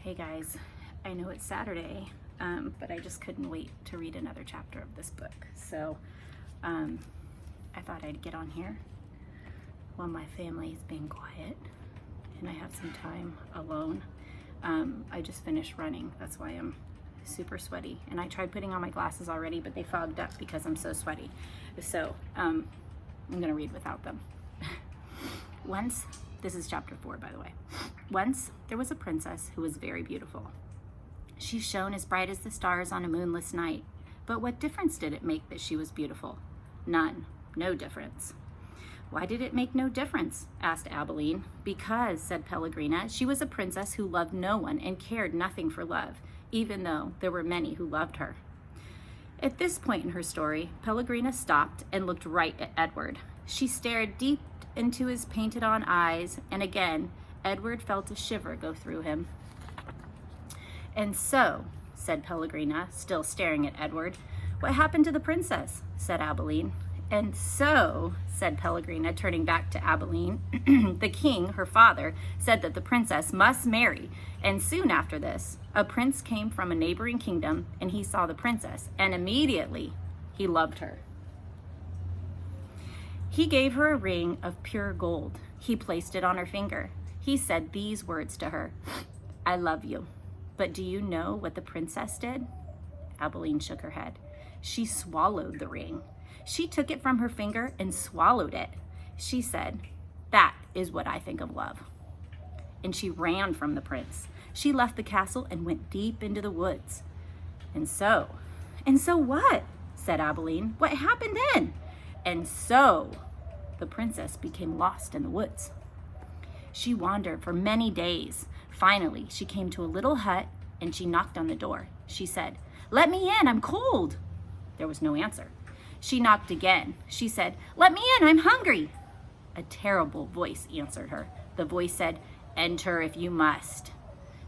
Hey guys, I know it's Saturday, but I just couldn't wait to read another chapter of this book. So I thought I'd get on here while my family is being quiet and I have some time alone. I just finished running. That's why I'm super sweaty. And I tried putting on my glasses already, but they fogged up because I'm so sweaty. So I'm gonna read without them. Once, this is chapter 4, by the way. Once there was a princess who was very beautiful. She shone as bright as the stars on a moonless night. But what difference did it make that she was beautiful? None. No difference. Why did it make no difference? Asked Abilene. Because, said Pellegrina, she was a princess who loved no one and cared nothing for love, even though there were many who loved her. At this point in her story, Pellegrina stopped and looked right at Edward. She stared deep into his painted-on eyes, and again, Edward felt a shiver go through him. And so, said Pellegrina, still staring at Edward, what happened to the princess? Said Abilene. And so, said Pellegrina, turning back to Abilene, the king, her father, said that the princess must marry, and soon after this, a prince came from a neighboring kingdom, and he saw the princess, and immediately he loved her. He gave her a ring of pure gold. He placed it on her finger. He said these words to her, I love you. But do you know what the princess did? Abilene shook her head. She swallowed the ring. She took it from her finger and swallowed it. She said, that is what I think of love. And she ran from the prince. She left the castle and went deep into the woods. And so what? Said Abilene. What happened then? And so the princess became lost in the woods. She wandered for many days. Finally, she came to a little hut and she knocked on the door. She said, let me in, I'm cold. There was no answer. She knocked again. She said, let me in, I'm hungry. A terrible voice answered her. The voice said, enter if you must.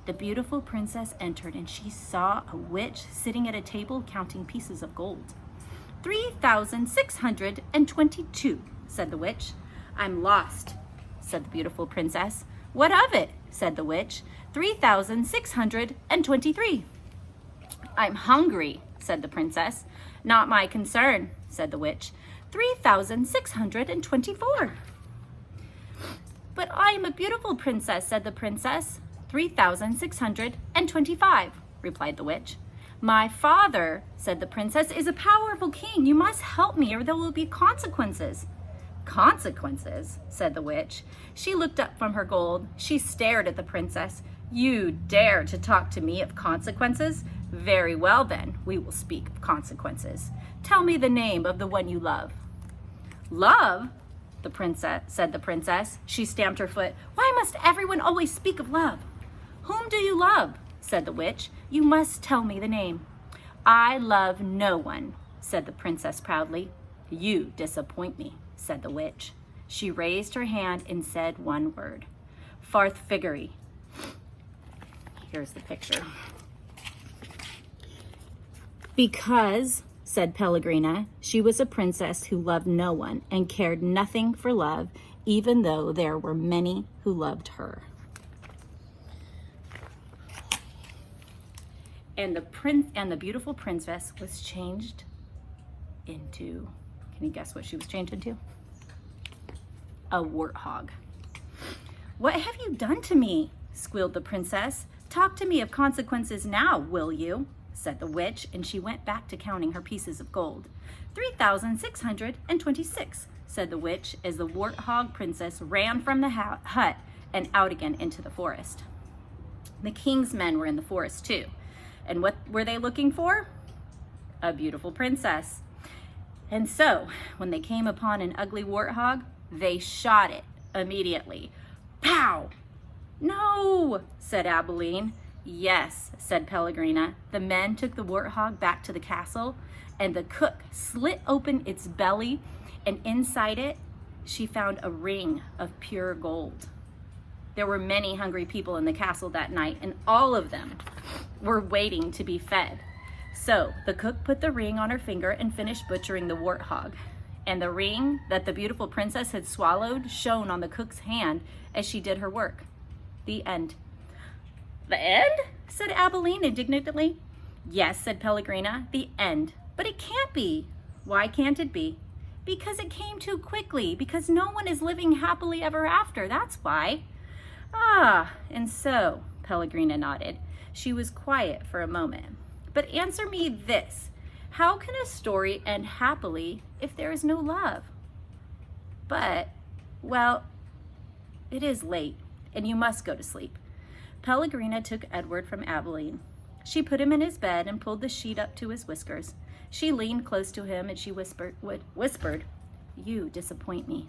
The beautiful princess entered and she saw a witch sitting at a table counting pieces of gold. 3,622, said the witch. I'm lost, said the beautiful princess. What of it? Said the witch. 3,623. I'm hungry, said the princess. Not my concern, said the witch. 3,624. But I am a beautiful princess, said the princess. 3,625, replied the witch. My father, said the princess, is a powerful king. You must help me or there will be consequences. Consequences, said the witch. She looked up from her gold. She stared at the princess. You dare to talk to me of consequences? Very well then, we will speak of consequences. Tell me the name of the one you love. Love? Said the princess. She stamped her foot. Why must everyone always speak of love? Whom do you love? Said the witch. You must tell me the name. I love no one, said the princess proudly. You disappoint me, said the witch. She raised her hand and said one word. Farthfiggery. Here's the picture. Because, said Pellegrina, she was a princess who loved no one and cared nothing for love, even though there were many who loved her. And the beautiful princess was changed into, can you guess what she was changed into? A warthog. What have you done to me? Squealed the princess. Talk to me of consequences now, will you? Said the witch, and she went back to counting her pieces of gold. 3,626, said the witch, as the warthog princess ran from the hut and out again into the forest. The king's men were in the forest too. And what were they looking for? A beautiful princess. And so, when they came upon an ugly warthog, they shot it immediately. Pow! No, said Abilene. Yes, said Pellegrina. The men took the warthog back to the castle, and the cook slit open its belly, and inside it, she found a ring of pure gold. There were many hungry people in the castle that night, and all of them were waiting to be fed. So the cook put the ring on her finger and finished butchering the warthog. And the ring that the beautiful princess had swallowed shone on the cook's hand as she did her work. The end. The end? Said Abilene indignantly. Yes, said Pellegrina, the end. But it can't be. Why can't it be? Because it came too quickly, because no one is living happily ever after, that's why. Ah, and so, Pellegrina nodded. She was quiet for a moment. But answer me this. How can a story end happily if there is no love? But, well, it is late, and you must go to sleep. Pellegrina took Edward from Abilene. She put him in his bed and pulled the sheet up to his whiskers. She leaned close to him and she whispered, "You disappoint me."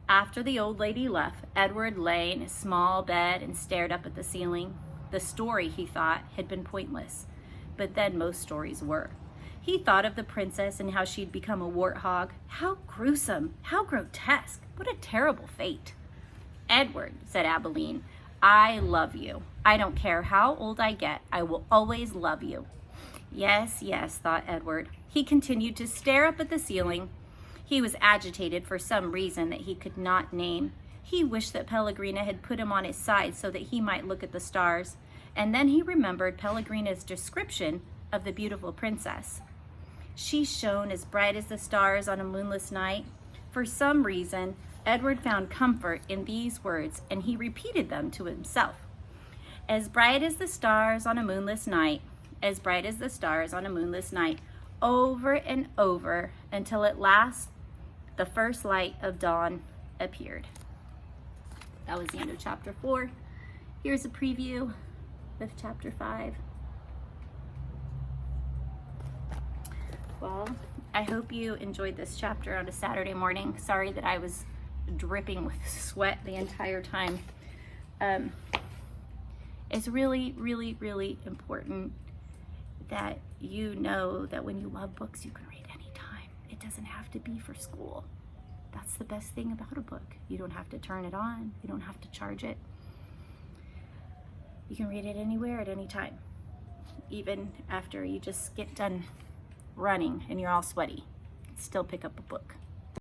After the old lady left, Edward lay in his small bed and stared up at the ceiling. The story, he thought, had been pointless, but then most stories were. He thought of the princess and how she'd become a warthog. How gruesome, how grotesque, what a terrible fate. "Edward," said Abilene, "I love you. I don't care how old I get, I will always love you." Yes, yes, thought Edward. He continued to stare up at the ceiling. He was agitated for some reason that he could not name. He wished that Pellegrina had put him on his side so that he might look at the stars. And then he remembered Pellegrina's description of the beautiful princess. She shone as bright as the stars on a moonless night. For some reason, Edward found comfort in these words, and he repeated them to himself. As bright as the stars on a moonless night, as bright as the stars on a moonless night, over and over, until at last the first light of dawn appeared. That was the end of chapter 4. Here's a preview of chapter 5. Well, I hope you enjoyed this chapter on a Saturday morning. Sorry that I was dripping with sweat the entire time. It's really, really, really important that you know that when you love books, you can read anytime. It doesn't have to be for school. That's the best thing about a book. You don't have to turn it on. You don't have to charge it. You can read it anywhere at any time. Even after you just get done running and you're all sweaty, still pick up a book.